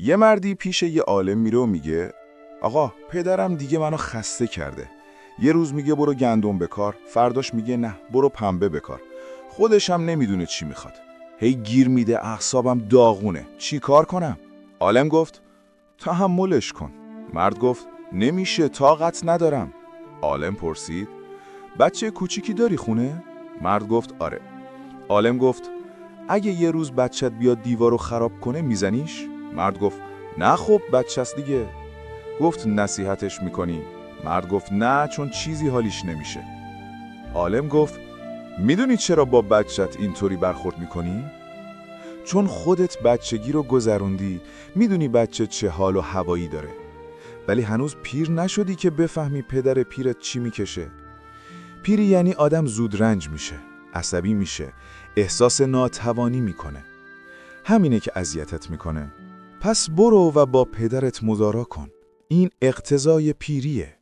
یه مردی پیش یه عالم میره و میگه آقا پدرم دیگه منو خسته کرده. یه روز میگه برو گندم بکار، فرداش میگه نه برو پنبه بکار. خودش هم نمیدونه چی میخواد. هی گیر میده، اعصابم داغونه. چی کار کنم؟ عالم گفت تحملش کن. مرد گفت نمیشه، طاقت ندارم. عالم پرسید بچه کوچیکی داری خونه؟ مرد گفت آره. عالم گفت اگه یه روز بچت بیاد دیوارو خراب کنه میزنیش؟ مرد گفت نه خب بچه‌ست دیگه. گفت نصیحتش میکنی؟ مرد گفت نه، چون چیزی حالیش نمیشه. عالم گفت میدونی چرا با بچت اینطوری برخورد میکنی؟ چون خودت بچگی رو گذروندی، میدونی بچه چه حال و هوایی داره، ولی هنوز پیر نشدی که بفهمی پدر پیرت چی میکشه. پیری یعنی آدم زود رنج میشه، عصبی میشه، احساس ناتوانی میکنه. همینه که اذیتت میکنه. پس برو و با پدرت مدارا کن. این اقتضای پیریه.